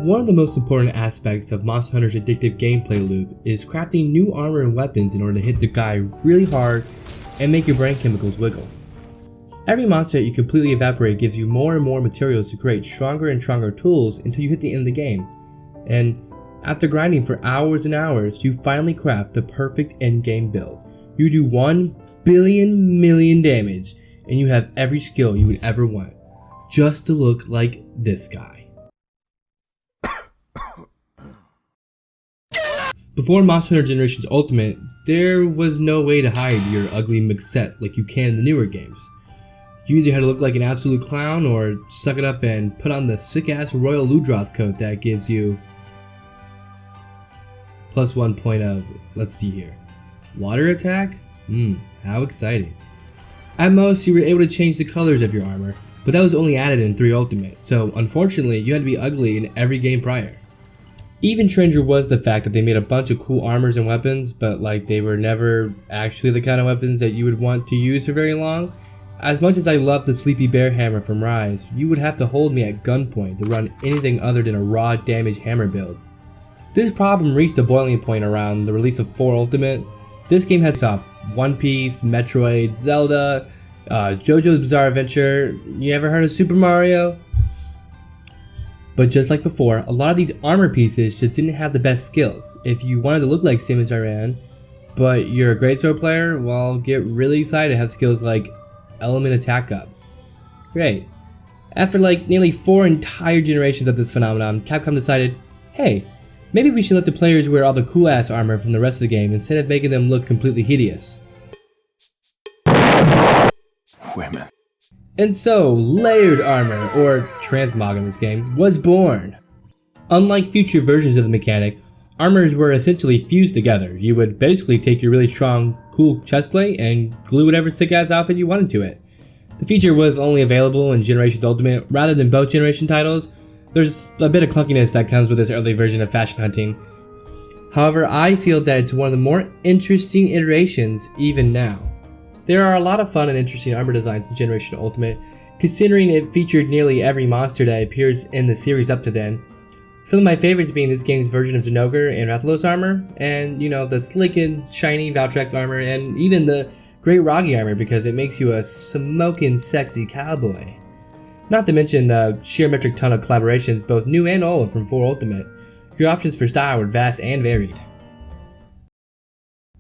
One of the most important aspects of Monster Hunter's addictive gameplay loop is crafting new armor and weapons in order to hit the guy really hard and make your brain chemicals wiggle. Every monster that you completely evaporate gives you more and more materials to create stronger and stronger tools until you hit the end of the game. And after grinding for hours and hours, you finally craft the perfect endgame build. You do 1 billion million damage and you have every skill you would ever want, just to look like this guy. Before Monster Hunter Generations Ultimate, there was no way to hide your ugly mixette like you can in the newer games. You either had to look like an absolute clown or suck it up and put on the sick ass Royal Ludroth coat that gives you plus 1 point of, let's see here, water attack? How exciting. At most, you were able to change the colors of your armor, but that was only added in 3 Ultimate, so unfortunately you had to be ugly in every game prior. Even stranger was the fact that they made a bunch of cool armors and weapons, but like they were never actually the kind of weapons that you would want to use for very long. As much as I love the Sleepy Bear Hammer from Rise, you would have to hold me at gunpoint to run anything other than a raw damage hammer build. This problem reached a boiling point around the release of 4 Ultimate. This game has off One Piece, Metroid, Zelda, JoJo's Bizarre Adventure. You ever heard of Super Mario? But just like before, a lot of these armor pieces just didn't have the best skills. If you wanted to look like Samus Aran, but you're a greatsword player, well, get really excited to have skills like Element Attack Up. Great. After like nearly 4 entire generations of this phenomenon, Capcom decided, hey, maybe we should let the players wear all the cool ass armor from the rest of the game instead of making them look completely hideous. Women. And so, layered armor, or transmog in this game, was born. Unlike future versions of the mechanic, armors were essentially fused together. You would basically take your really strong, cool chestplate and glue whatever sick-ass outfit you wanted to it. The feature was only available in Generations Ultimate rather than both generation titles. There's a bit of clunkiness that comes with this early version of fashion hunting. However, I feel that it's one of the more interesting iterations even now. There are a lot of fun and interesting armor designs in Generation Ultimate, considering it featured nearly every monster that appears in the series up to then. Some of my favorites being this game's version of Zinogre and Rathalos armor, and the slick and shiny Valtrex armor, and even the Great Ragi armor because it makes you a smoking sexy cowboy. Not to mention the sheer metric ton of collaborations, both new and old, from 4 Ultimate. Your options for style were vast and varied.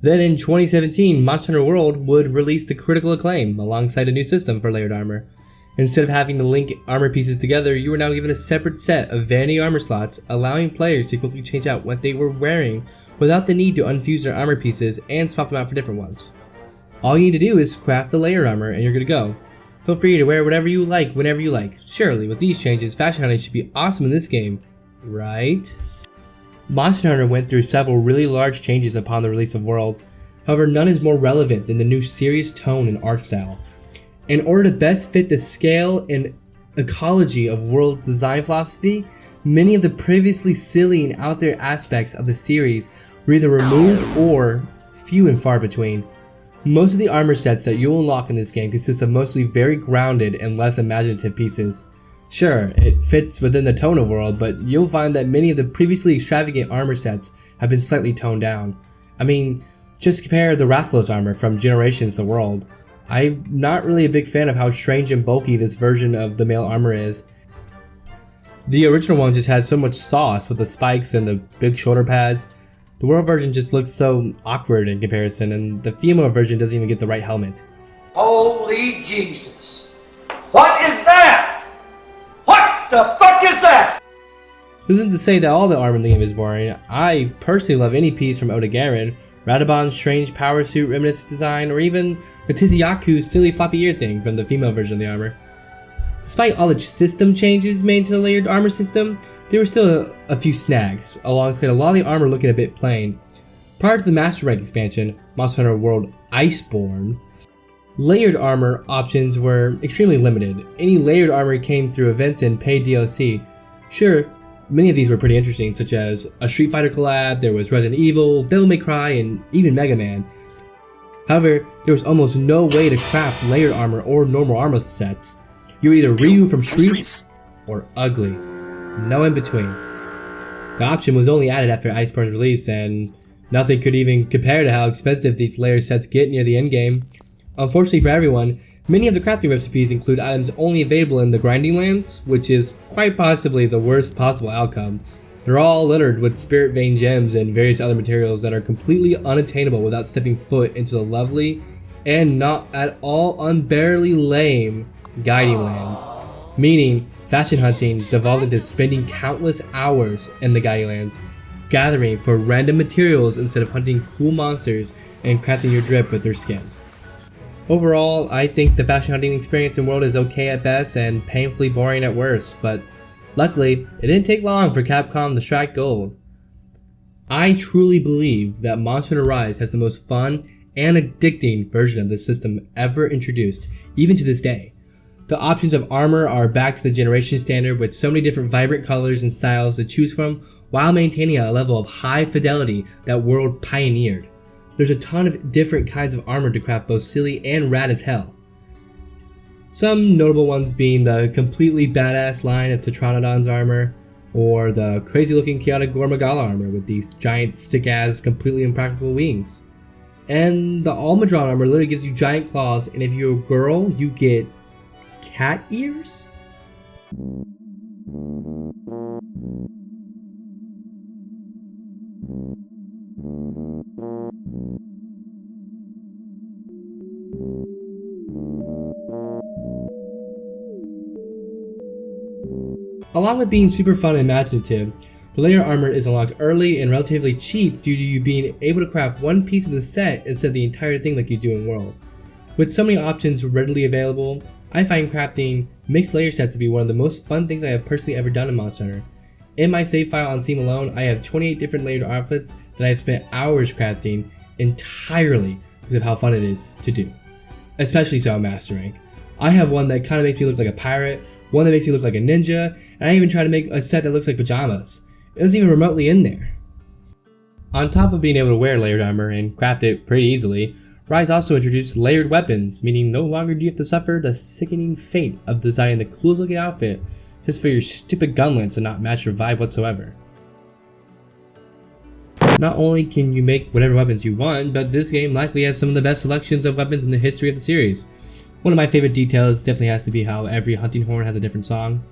Then in 2017, Monster Hunter World would release to critical acclaim alongside a new system for layered armor. Instead of having to link armor pieces together, you were now given a separate set of vanity armor slots, allowing players to quickly change out what they were wearing without the need to unfuse their armor pieces and swap them out for different ones. All you need to do is craft the layer armor and you're good to go. Feel free to wear whatever you like whenever you like. Surely, with these changes, fashion hunting should be awesome in this game, right? Monster Hunter went through several really large changes upon the release of World. However, none is more relevant than the new serious tone and art style. In order to best fit the scale and ecology of World's design philosophy, many of the previously silly and out there aspects of the series were either removed or few and far between. Most of the armor sets that you'll unlock in this game consist of mostly very grounded and less imaginative pieces. Sure, it fits within the tone of World, but you'll find that many of the previously extravagant armor sets have been slightly toned down. I mean, just compare the Rathalos armor from Generations to World. I'm not really a big fan of how strange and bulky this version of the male armor is. The original one just had so much sauce with the spikes and the big shoulder pads. The World version just looks so awkward in comparison, and the female version doesn't even get the right helmet. Holy Jesus! What is that? What the fuck is that? This isn't to say that all the armor in the game is boring. I personally love any piece from Oda Garen, Radabon's strange power suit reminiscent design, or even the Tiziaku's silly floppy ear thing from the female version of the armor. Despite all the system changes made to the layered armor system, there were still a few snags, alongside a lot of the armor looking a bit plain. Prior to the Master Rank expansion, Monster Hunter World Iceborne, layered armor options were extremely limited. Any layered armor came through events and paid DLC. Sure, many of these were pretty interesting, such as a Street Fighter collab, there was Resident Evil, Devil May Cry, and even Mega Man. However, there was almost no way to craft layered armor or normal armor sets. You were either Ryu from Streets or ugly. No in between. The option was only added after Iceborne's release, and nothing could even compare to how expensive these layer sets get near the endgame. Unfortunately for everyone, many of the crafting recipes include items only available in the grinding lands, which is quite possibly the worst possible outcome. They're all littered with spirit vein gems and various other materials that are completely unattainable without stepping foot into the lovely and not at all unbearably lame guiding lands. Meaning, fashion hunting devolved into spending countless hours in the guiding lands, gathering for random materials instead of hunting cool monsters and crafting your drip with their skin. Overall, I think the fashion hunting experience in World is okay at best and painfully boring at worst, but luckily, it didn't take long for Capcom to strike gold. I truly believe that Monster Hunter Rise has the most fun and addicting version of this system ever introduced, even to this day. The options of armor are back to the generation standard with so many different vibrant colors and styles to choose from while maintaining a level of high fidelity that World pioneered. There's a ton of different kinds of armor to craft, both silly and rad as hell. Some notable ones being the completely badass line of Tetranodon's armor, or the crazy looking chaotic Gormagala armor with these giant sick ass completely impractical wings. And the Almadron armor literally gives you giant claws, and if you're a girl, you get cat ears? Along with being super fun and imaginative, the layer armor is unlocked early and relatively cheap due to you being able to craft one piece of the set instead of the entire thing like you do in World. With so many options readily available, I find crafting mixed layer sets to be one of the most fun things I have personally ever done in Monster Hunter. In my save file on Steam alone, I have 28 different layered outfits that I have spent hours crafting entirely because of how fun it is to do. Especially so on Master Rank. I have one that kind of makes me look like a pirate, one that makes me look like a ninja, and I even try to make a set that looks like pajamas. It wasn't even remotely in there. On top of being able to wear layered armor and craft it pretty easily, Rise also introduced layered weapons, meaning no longer do you have to suffer the sickening fate of designing the coolest looking outfit just for your stupid gunlance and not match your vibe whatsoever. Not only can you make whatever weapons you want, but this game likely has some of the best selections of weapons in the history of the series. One of my favorite details definitely has to be how every hunting horn has a different song.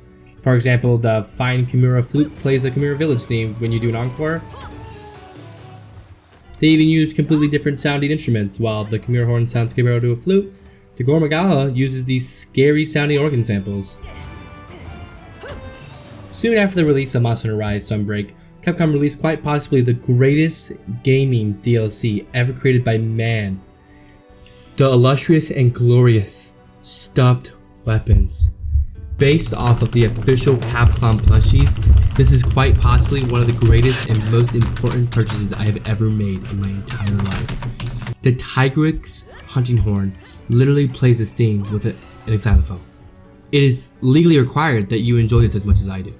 For example, the fine Kimura flute plays the Kimura village theme when you do an encore. They even use completely different sounding instruments. While the Kimura horn sounds comparable to a flute, the Gormagala uses these scary sounding organ samples. Soon after the release of Monster Hunter Rise Sunbreak, Capcom released quite possibly the greatest gaming DLC ever created by man. The illustrious and glorious Stuffed Weapons. Based off of the official Capcom plushies, this is quite possibly one of the greatest and most important purchases I have ever made in my entire life. The Tigrex hunting horn literally plays this theme with an xylophone. It is legally required that you enjoy this as much as I do.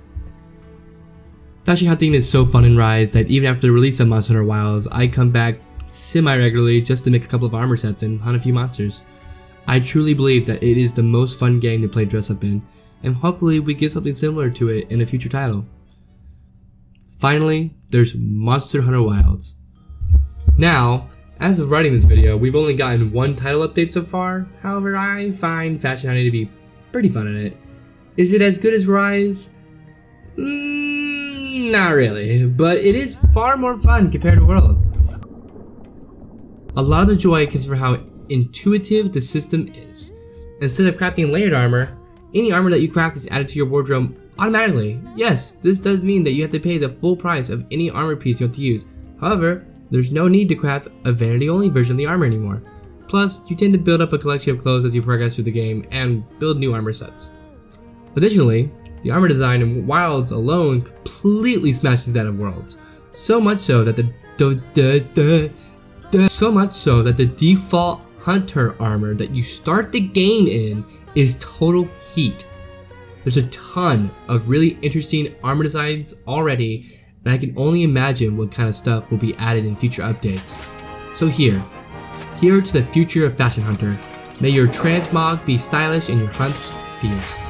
Fashion hunting is so fun in Rise that even after the release of Monster Hunter Wilds, I come back semi-regularly just to make a couple of armor sets and hunt a few monsters. I truly believe that it is the most fun game to play dress up in, and hopefully we get something similar to it in a future title. Finally, there's Monster Hunter Wilds. Now, as of writing this video, we've only gotten one title update so far. However, I find fashion hunting to be pretty fun in it. Is it as good as Rise? Not really, but it is far more fun compared to World. A lot of the joy comes from how intuitive the system is. Instead of crafting layered armor, any armor that you craft is added to your wardrobe automatically. Yes, this does mean that you have to pay the full price of any armor piece you have to use. However, there's no need to craft a vanity-only version of the armor anymore. Plus, you tend to build up a collection of clothes as you progress through the game and build new armor sets. Additionally, the armor design in Wilds alone completely smashes that of Worlds. So much so that the default hunter armor that you start the game in is total heat. There's a ton of really interesting armor designs already, and I can only imagine what kind of stuff will be added in future updates. So here to the future of Fashion Hunter. May your transmog be stylish and your hunts fierce.